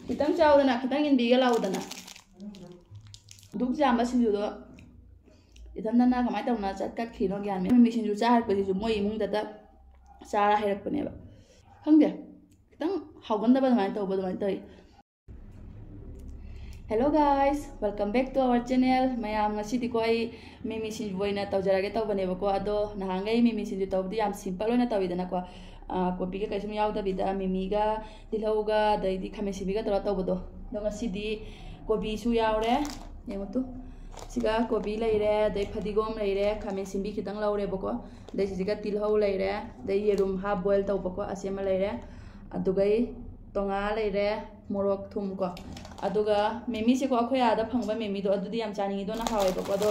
Kitang chaudana kitang inbiga laudana duk jamba sinjudo itandana kamai tawna chatkat khino gyan me sinju cha har pasi ju moi imung data chara hairak paneba khangde kitang haugan da mai taw ba mai tai. Hello guys, welcome back to our channel. Mayam ngasi ko ai mimi sinju boina tawjarage tawbane ba ko ado nahangai mimi sinju tawdi yam simple oina tawidana ko kopi ga kaisum yaw da bida mimi ga dilhau ga dai di khame sibi ga tara tawbodo do ngasi di kopi su yawre yemutu siga kopi leire dai phadigom leire khame simbi khitang laure bako dai siga tilhau leire dai yerum half boil taw bako asema leire adugai tonga leire morok thum ko aduga mimi se ko akhoi ada phangba mimi do adudi yam chani do na hawai bako do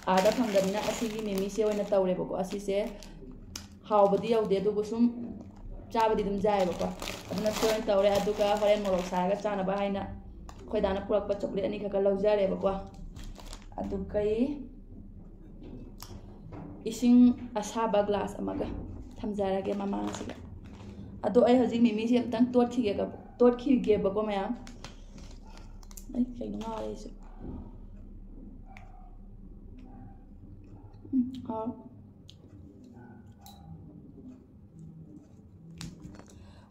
ada phangdamina asigi mimi se oina tawre bako asi se hawbadi yaude adugo sum चाबदी दम जाएबको अदुना सोन तौरे अदुगा हरेन मोरक saga चानबा हाइना खोइदाना पुरकपा chocolate अनि खका लौजारेबको अदुकै इसिंग असाबा glass अमगा थमजारागे ममासिगा अदु आई हजि मिमी से तंग तोटखिगे बको मयाम आई canoe ngaresu हां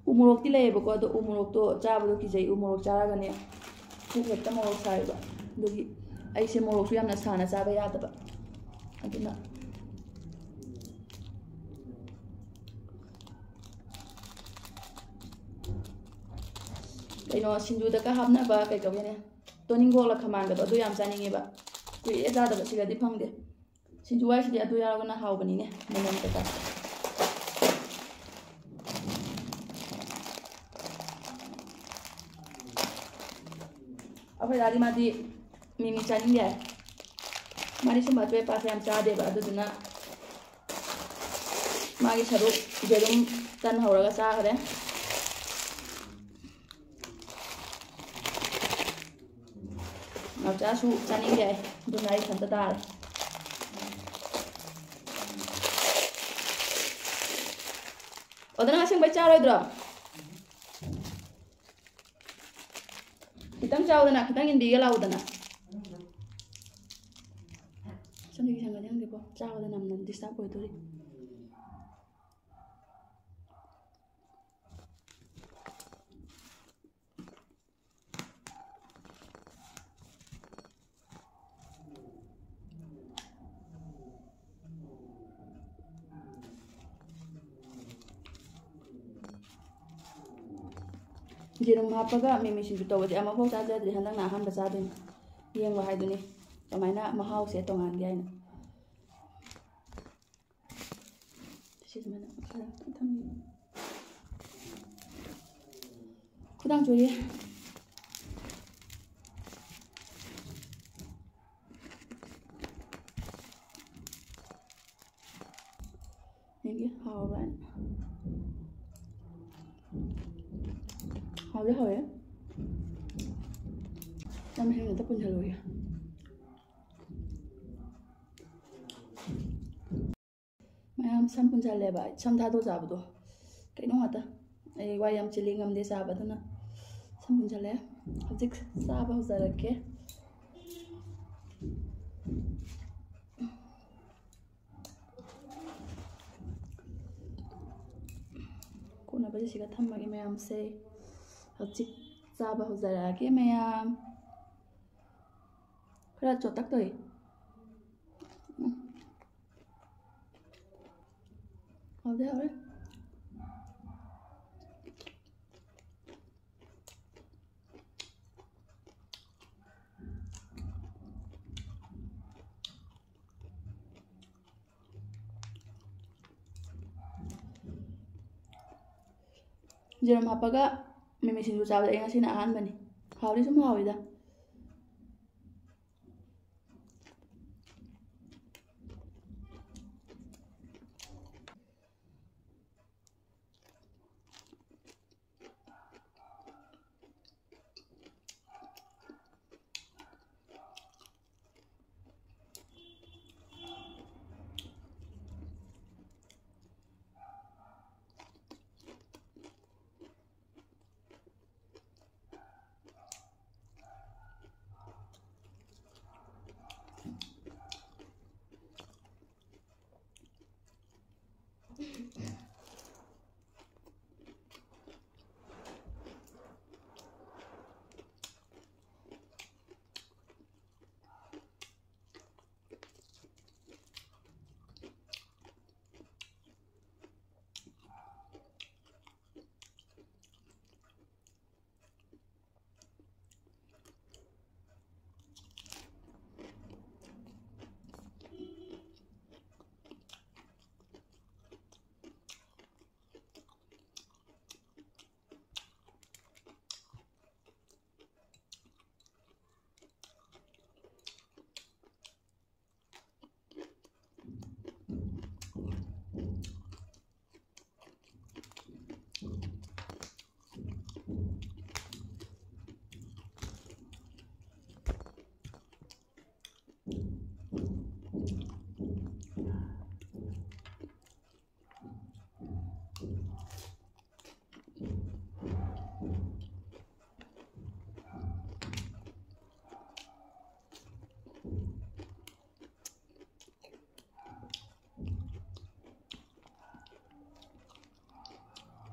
umurok ti lay bako ado umurok to chabado ki jai umurok charaga ne ku hekta morok saiba dogi ai se morok su yamna sana chaba yadaba aduna kaino sinju da ka hamna ba kai kawene toning gol la khamanga do adu yam chaninge ba ku e da da sigadi phangde sinju wai sidi adu yaraga na hawbani ne manam ta अब दादी मादी मिमी चानी है मारी सुम बात पे पास हम चाह दे बात दुना मागी सरुक जेरुम तन होरगा चाह करे अब चाह सु चानी है दुना ही संत दाल ओदना सिंग बच्चा रोइद्रो kitang chaudana kitang inbiga laudana sandi ki sanga jang depo chaudana namna disturb hoitori jerum hapaga mimi sinju tawdi ama pho cha jadri handang na ham ba cha din yengwa haiduni kamaina mahau se tongan gi aina sisimana tham khudang chori yengi hao ban hao hao ya nam heng ta pun halo ya mayam sam pun jale ba sam tha do jabdo kaino ata ai wayam chili ngam de sa baduna sam pun jale hojik sa ba zarake kona ba siga thamma ge mayam se hojik chaba hozarage mayam khara chotak toi hode hore jeram hapaga mimi sinju chabda ai ngasi na ahan bani hawri sum hawida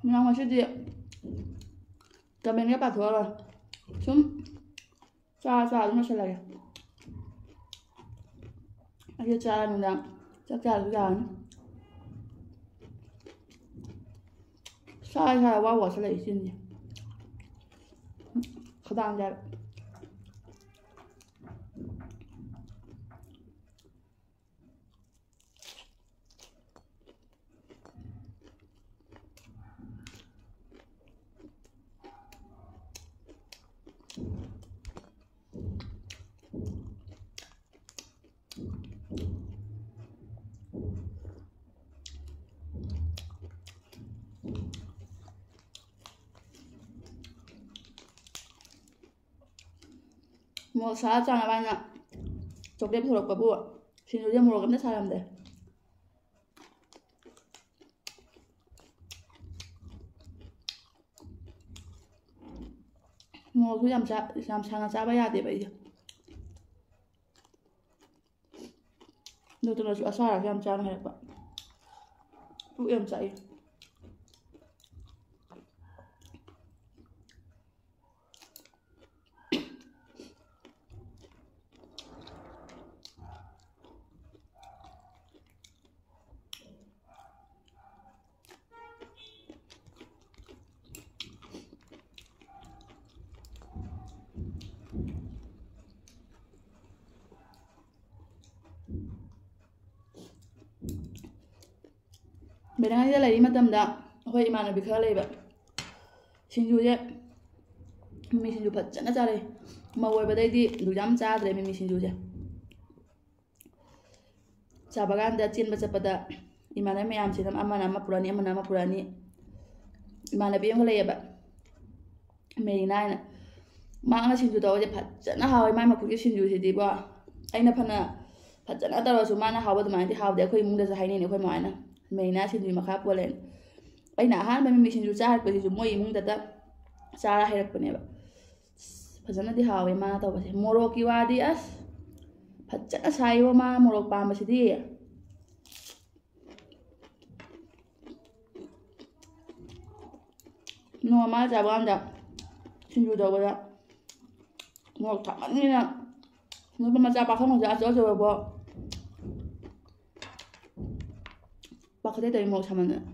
ꯃꯌꯥꯝ ꯉꯁꯤꯗꯤ ꯀꯃꯦꯟꯒ ꯄꯥꯊꯣꯛꯑꯔꯣꯏ ꯁꯨꯝ ꯆꯥ ꯑꯗꯨꯝ ꯂꯣꯏꯁꯤꯜꯂꯒꯦ ꯑꯩꯁꯦ ꯆꯥꯔ ꯅꯨꯡꯗꯥꯡ ꯆꯥꯛ ꯆꯥꯔꯁꯨ ꯌꯥꯔꯅꯤ ꯁꯥꯔ ꯋꯥ ꯋꯥꯁꯤꯜꯂꯛꯏ ꯆꯤꯟꯁꯦ ꯈꯗꯥꯡꯁꯦ ꯃꯣꯔꯣꯛ ꯁꯥꯔ ꯆꯥꯅꯕ ꯍꯥꯏꯅ ꯆꯣꯀ꯭ꯂꯦꯠ ꯄꯨꯔꯛꯄꯕꯨ ꯁꯤꯡꯖꯨꯁꯦ ꯃꯣꯔꯣꯛ ꯑꯝꯇ ꯁꯥꯔꯝꯗꯦ ꯃꯣꯔꯣꯛꯁꯨ ꯌꯥꯝ ꯁꯥꯅ ꯆꯥꯕ ꯌꯥꯗꯦꯕ ꯑꯩꯁꯦ ꯗꯣꯛꯇꯔꯅꯁꯨ ꯑꯆꯥꯔꯁꯨ ꯌꯥꯝ ꯆꯥꯅ ꯍꯥꯏꯔꯛꯄ ꯄꯨꯛ ꯌꯥꯝ ꯆꯥꯛꯏ ꯕꯦꯔꯪꯒꯥꯏꯗ ꯂꯩꯔꯤ ꯃꯇꯝꯗ ꯑꯩꯈꯣꯏ ꯏꯃꯥꯟꯅꯕꯤ ꯈꯔ ꯂꯩꯕ ꯁꯤꯡꯖꯨꯁꯦ ꯃꯤꯃꯤ ꯁꯤꯡꯖꯨ ꯐꯖꯅ ꯆꯥꯔꯛꯏ ꯃꯧ ꯑꯣꯏꯕꯗꯩꯗꯤ ꯑꯗꯨ ꯌꯥꯝ ꯆꯥꯗ꯭ꯔꯦ ꯃꯤꯃꯤ ꯁꯤꯡꯖꯨꯁꯦ ꯆꯥꯕ ꯀꯥꯟꯗ ꯆꯦꯟꯕ ꯆꯠꯄꯗ ꯏꯃꯥꯟꯅꯕꯤ ꯃꯌꯥꯝꯁꯤꯅ ꯑꯃꯅ ꯑꯃ ꯄꯨꯔꯛꯑꯅꯤ ꯑꯃꯅ ꯑꯃ ꯄꯨꯔꯛꯑꯅꯤ ꯏꯃꯥꯟꯅꯕꯤ ꯑꯃ ꯂꯩꯌꯦꯕ ꯃꯦꯔꯤꯅꯥ ꯍꯥꯏꯅ ꯃꯥꯅ ꯁꯤꯡꯖꯨ ꯇꯧꯕꯁꯦ ꯐꯖꯅ ꯍꯥꯎꯋꯦ ꯃꯥꯏ ꯃꯈꯨꯠꯀꯤ ꯁꯤꯡꯖꯨꯁꯤꯗꯤꯀꯣ ꯑꯩꯅ ꯐꯅ ꯐꯖꯅ ꯇꯧꯔꯁꯨ ꯃꯥꯅ ꯍꯥꯎꯕ ꯑꯗꯨꯃꯥꯏꯅꯗꯤ ꯍꯥꯎꯗꯦ ꯑꯩꯈꯣꯏ ꯏꯃꯨꯡꯗꯁꯨ ꯍꯥꯏꯅꯩꯅꯦ ꯑꯩꯈꯣꯏ ꯃꯃꯥꯏꯅ ꯃꯦꯔꯤꯅꯥ ꯁꯤꯡꯖꯨꯒꯤ ꯃꯈꯥ ꯄꯣꯜꯂꯦꯅ ꯑꯩꯅ ꯑꯍꯥꯟꯕ ꯃꯤꯃꯤ ꯁꯤꯡꯖꯨ ꯆꯥꯔꯛꯄꯁꯤꯁꯨ ꯃꯣꯏ ꯏꯃꯨꯡꯗꯇ ꯆꯥꯔ ꯍꯩꯔꯛꯄꯅꯦꯕ ꯐꯖꯅꯗꯤ ꯍꯥꯎꯋꯦ ꯃꯥꯅ ꯇꯧꯕꯁꯦ ꯃꯣꯔꯣꯛꯀꯤ ꯋꯥꯗꯤ ꯑꯁ ꯐꯖꯅ ꯁꯥꯏꯌꯣ ꯃꯥ ꯃꯣꯔꯣꯛ ꯄꯥꯝꯕꯁꯤꯗꯤ ꯅꯣꯡꯃ ꯃꯥ ꯆꯥꯕ ꯀꯥꯟꯗ ꯁꯤꯡꯖꯨ ꯇꯧꯕꯗ ꯃꯣꯔꯣꯛ ꯊꯥꯛꯃꯟꯅꯤꯅ ꯅꯨꯄꯥ ꯃꯆꯥ ꯄꯥꯈꯪ ꯃꯆꯥ ꯑꯆꯧ ꯑꯆꯧꯕꯐꯥꯎ ꯄꯥꯈꯠꯇꯦ ꯇꯧꯔꯤ ꯃꯣꯔꯣꯛ ꯁꯥꯃꯟꯗꯅ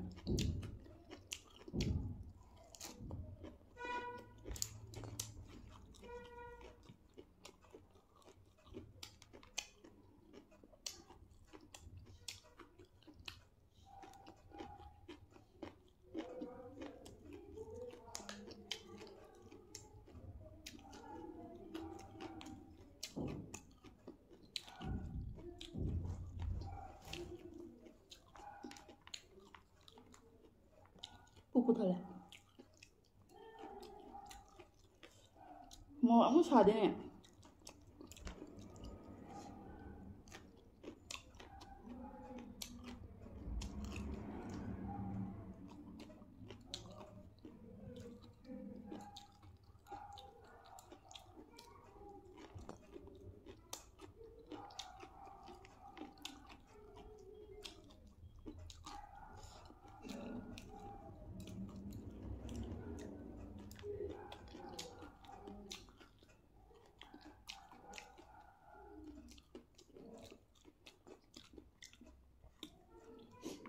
ꯄꯨꯛ ꯄꯨꯊꯜꯂꯦ ꯃꯣꯔꯣꯛ ꯑꯃꯨꯛ ꯁꯥꯗꯦꯅꯦ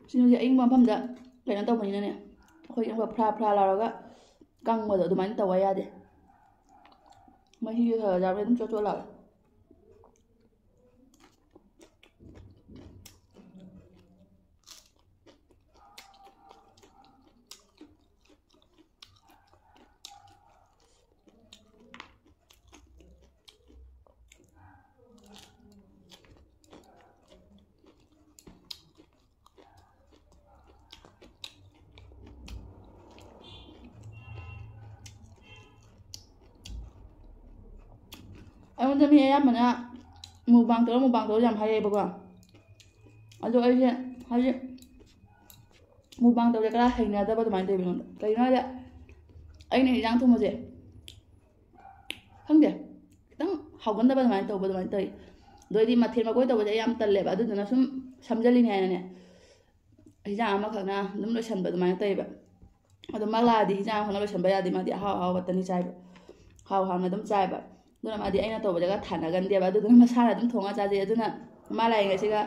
ꯁꯤꯡꯖꯨꯁꯦ ꯑꯏꯪꯕ ꯃꯐꯝꯗ ꯀꯩꯅꯣ ꯇꯧꯕꯅꯤꯅꯅꯦ ꯑꯩꯈꯣꯏ ꯑꯃꯨꯛ ꯐ꯭ꯔꯥ ꯂꯥꯎꯔꯒ ꯀꯪꯕꯗꯣ ꯑꯗꯨꯃꯥꯏꯅ ꯇꯧꯕ ꯌꯥꯗꯦ ꯃꯍꯤꯁꯨ ꯈꯔ ꯌꯥꯎꯔꯦ ꯑꯗꯨꯝ ꯆꯣꯠ ꯂꯥꯎꯋꯦ ꯑꯩꯉꯣꯟꯗ ꯃꯤ ꯑꯌꯥꯝꯕꯅ ꯃꯨꯛꯕꯥꯡ ꯇꯧꯔ ꯌꯥꯝ ꯍꯥꯏꯔꯛꯑꯦꯕꯀꯣ ꯑꯗꯣ ꯑꯩꯁꯦ ꯍꯧꯖꯤꯛ ꯃꯨꯛꯕꯥꯡ ꯇꯧꯁꯦ ꯈꯔ ꯍꯩꯅꯗꯕ ꯑꯗꯨꯃꯥꯏꯅ ꯇꯧꯋꯦ ꯑꯩꯉꯣꯟꯗ ꯀꯩꯒꯤꯅꯣ ꯍꯥꯏꯕꯗ ꯑꯩꯅ ꯏꯟꯖꯥꯡ ꯊꯣꯡꯕꯁꯦ ꯈꯪꯗꯦ ꯈꯤꯇꯪ ꯍꯥꯎꯒꯟꯗꯕ ꯑꯗꯨꯃꯥꯏꯅ ꯇꯧꯕ ꯑꯗꯨꯃꯥꯏꯅ ꯇꯧꯋꯤ ꯑꯗꯣ ꯑꯩꯗꯤ ꯃꯊꯦꯜ ꯃꯀꯣꯏ ꯇꯧꯕꯁꯦ ꯑꯩ ꯌꯥꯝ ꯇꯜꯂꯦꯕ ꯑꯗꯨꯗꯨꯅ ꯁꯨꯝ ꯁꯝꯖꯜꯂꯤꯅꯤ ꯍꯥꯏꯅꯅꯦ ꯏꯟꯖꯥꯡ ꯑꯃꯈꯛꯅ ꯑꯗꯨꯝ ꯂꯣꯏꯁꯟꯕ ꯑꯗꯨꯃꯥꯏꯅ ꯇꯧꯋꯦꯕ ꯑꯗꯣ ꯃꯥ ꯂꯥꯛꯑꯗꯤ ꯍꯤꯟꯖꯥꯡ ꯍꯣꯠꯅ ꯂꯣꯏꯁꯟꯕ ꯌꯥꯗꯦ ꯃꯥꯗꯤ ꯑꯍꯥꯎ ꯑꯍꯥꯎꯕꯇꯅꯤ ꯆꯥꯏꯕ ꯍꯥꯎꯅ ꯑꯗꯨꯝ ꯆꯥꯏꯕ ꯑꯗꯨꯅ ꯃꯥꯗꯤ ꯑꯩꯅ ꯇꯧꯕꯗꯒ ꯊꯥꯅꯒꯟꯗꯦꯕ ꯑꯗꯨꯗꯨꯅ ꯃꯁꯥꯅ ꯑꯗꯨꯝ ꯊꯣꯡꯉ ꯆꯥꯖꯩ ꯑꯗꯨꯅ ꯃꯥ ꯂꯥꯛꯏꯉꯩꯁꯤꯒ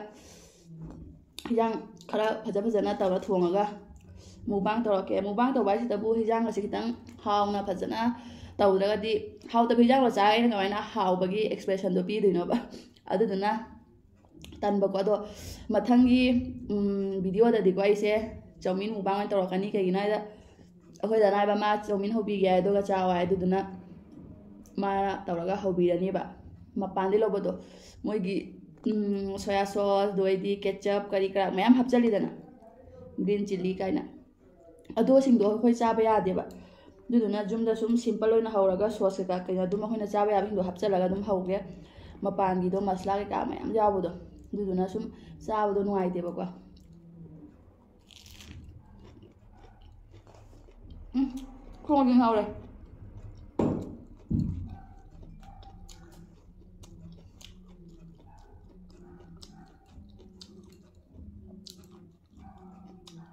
ꯍꯤꯟꯖꯥꯡ ꯈꯔ ꯐꯖꯅ ꯇꯧꯔ ꯊꯣꯡꯉꯒ ꯃꯨꯛꯕꯥꯡ ꯇꯧꯔꯛꯀꯦ ꯃꯨꯛꯕꯥꯡ ꯇꯧꯕ ꯍꯥꯏꯁꯤꯗꯕꯨ ꯍꯤꯟꯖꯥꯡꯒꯁꯦ ꯈꯤꯇꯪ ꯍꯥꯎꯅ ꯐꯖꯅ ꯇꯧꯗ꯭ꯔꯒꯗꯤ ꯍꯥꯎꯇꯕ ꯍꯤꯟꯖꯥꯡꯗꯣ ꯆꯥꯔꯒ ꯑꯩꯅ ꯀꯃꯥꯏꯅ ꯍꯥꯎꯕꯒꯤ ꯑꯦꯛꯁꯄ꯭ꯔꯦꯁꯟꯗꯣ ꯄꯤꯗꯣꯏꯅꯣꯕ ꯑꯗꯨꯗꯨꯅ ꯇꯟꯕꯀꯣ ꯑꯗꯣ ꯃꯊꯪꯒꯤ ꯚꯤꯗꯤꯑꯣꯗꯗꯤꯀꯣ ꯑꯩꯁꯦ ꯆꯧꯃꯤꯟ ꯃꯨꯛꯕꯥꯡ ꯑꯣꯏꯅ ꯇꯧꯔꯛꯀꯅꯤ ꯀꯩꯒꯤꯅꯣ ꯍꯥꯏꯗ ꯑꯩꯈꯣꯏ ꯗꯥꯅ ꯍꯥꯏꯕ ꯃꯥ ꯆꯧꯃꯤꯟ ꯍꯧꯕꯤꯒꯦ ꯑꯗꯨꯒ ꯆꯥꯎ ꯍꯥꯏ ꯑꯗꯨꯗꯨꯅ ꯃꯥꯅ ꯇꯧꯔꯒ ꯍꯧꯕꯤꯔꯅꯦꯕ ꯃꯄꯥꯟꯗꯩ ꯂꯧꯕꯗꯣ ꯃꯣꯏꯒꯤ ꯁꯣꯌꯥ ꯁꯣꯁ ꯑꯗꯩꯗꯤ ꯀꯦꯠꯆꯞ ꯀꯔꯤ ꯀꯔꯥ ꯃꯌꯥꯝ ꯍꯥꯞꯆꯜꯂꯤꯗꯅ ꯒ꯭ꯔꯤꯟ ꯆꯤꯜꯂꯤ ꯀꯥꯏꯅ ꯑꯗꯨꯁꯤꯡꯗꯣ ꯑꯩꯈꯣꯏ ꯆꯥꯕ ꯌꯥꯗꯦꯕ ꯑꯗꯨꯗꯨꯅ ꯌꯨꯝꯗ ꯁꯨꯝ ꯁꯤꯝꯄꯜ ꯑꯣꯏꯅ ꯍꯧꯔꯒ ꯁꯣꯁ ꯀꯩꯀꯥ ꯀꯩꯅꯣ ꯑꯗꯨꯝ ꯑꯩꯈꯣꯏꯅ ꯆꯥꯕ ꯌꯥꯕꯁꯤꯡꯗꯣ ꯍꯥꯞꯆꯜꯂꯒ ꯑꯗꯨꯝ ꯍꯧꯒꯦ ꯃꯄꯥꯟꯒꯤꯗꯣ ꯃꯁꯂꯥ ꯀꯩꯀꯥ ꯃꯌꯥꯝ ꯌꯥꯎꯕꯗꯣ ꯑꯗꯨꯗꯨꯅ ꯁꯨꯝ ꯆꯥꯕꯗꯣ ꯅꯨꯡꯉꯥꯏꯇꯦꯕꯀꯣ ꯈꯣꯡꯁꯤ ꯉꯥꯎꯔꯦ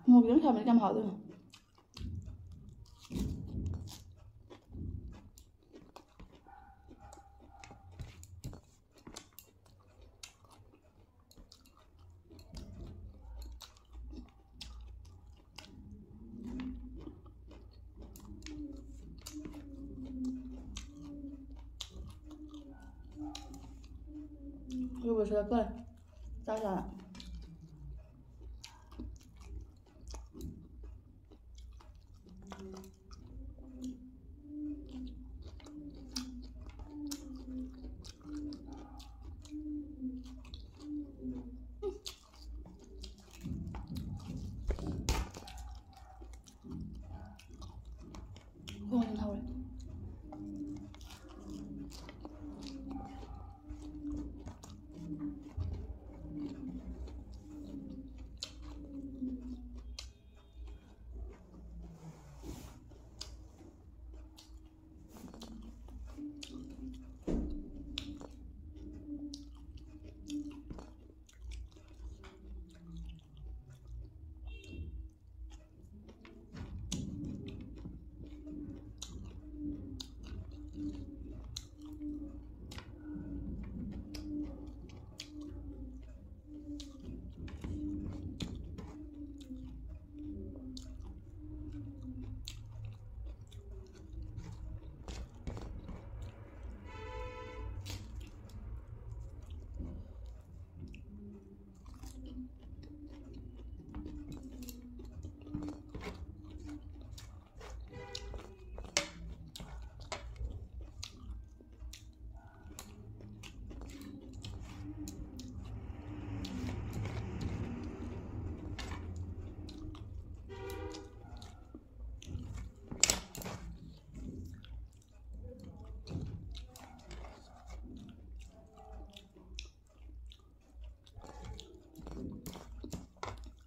ꯉꯧꯕꯤ ꯑꯗꯨꯝ ꯊꯝꯃꯗꯤ ꯌꯥꯝ ꯍꯥꯎꯗꯣꯏꯅꯣ 이거 제가 빨리 짜자. 고기 나올.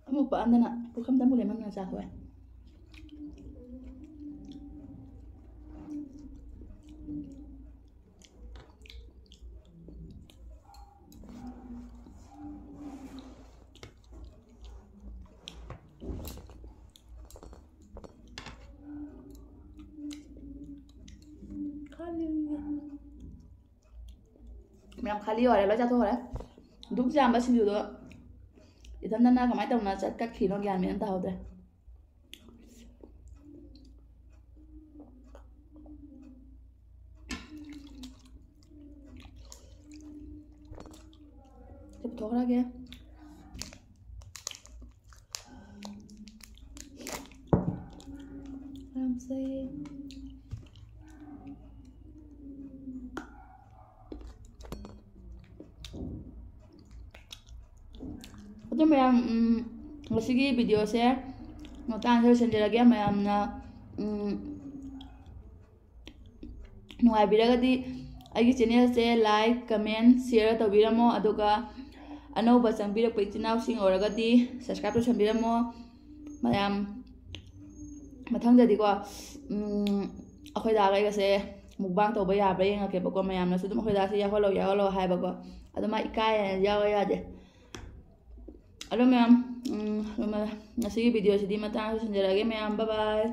Kamu pa anda na, pukam tamu lemang na sa ako eh. Làm khali rồi đấy, nó cho thôi đấy. Đúng ra mà xin điều đó. Thì thân na cái máy tàu nó chặt cắt khí nó gàn miếng tàu đây. Chụp thuốc ra kia. Làm gì? ꯑꯗꯨ ꯃꯌꯥꯝ ꯉꯁꯤꯒꯤ ꯚꯤꯗꯤꯑꯣꯁꯦ ꯃꯇꯥꯡꯁꯤꯗ ꯂꯣꯏꯁꯤꯟꯖꯔꯒꯦ ꯃꯌꯥꯝꯅ ꯅꯨꯡꯉꯥꯏꯕꯤꯔꯒꯗꯤ ꯑꯩꯒꯤ ꯆꯦꯅꯦꯜꯁꯦ like ꯀꯃꯦꯟ ꯁꯤꯌꯔ ꯇꯧꯕꯤꯔꯝꯃꯣ ꯑꯗꯨꯒ ꯑꯅꯧꯕ ꯆꯪꯕꯤꯔꯛꯄ ꯏꯆꯤꯟ ꯏꯅꯥꯎꯁꯤꯡ ꯑꯣꯏꯔꯒꯗꯤ ꯁꯕꯁꯀ꯭ꯔꯥꯏꯕ ꯇꯧꯁꯟꯕꯤꯔꯝꯃꯣ ꯃꯌꯥꯝ ꯃꯊꯪꯗꯗꯤꯀꯣ ꯑꯩꯈꯣꯏ ꯗꯥꯒ ꯑꯩꯒꯁꯦ ꯃꯨꯛꯕꯥꯡ ꯇꯧꯕ ꯌꯥꯕ꯭ꯔꯥ ꯌꯦꯡꯉꯛꯀꯦꯕꯀꯣ ꯃꯌꯥꯝꯅꯁꯨ ꯑꯗꯨꯝ ꯑꯩꯈꯣꯏ ꯗꯥꯁꯦ ꯌꯥꯎꯍꯜꯂꯣ ꯍꯥꯏꯕꯀꯣ ꯑꯗꯣ ꯃꯥ ꯏꯀꯥꯏꯌꯦꯅ ꯌꯥꯎꯕ ꯌꯥꯗꯦ ꯑꯗꯣ ꯃꯌꯥꯝ ꯉꯁꯤꯒꯤ ꯚꯤꯗꯤꯑꯣꯁꯤꯗꯤ ꯃꯇꯥꯡ ꯂꯣꯏꯁꯤꯟꯖꯔꯒꯦ ꯃꯌꯥꯝ ꯕꯥꯏ ꯕꯥꯏ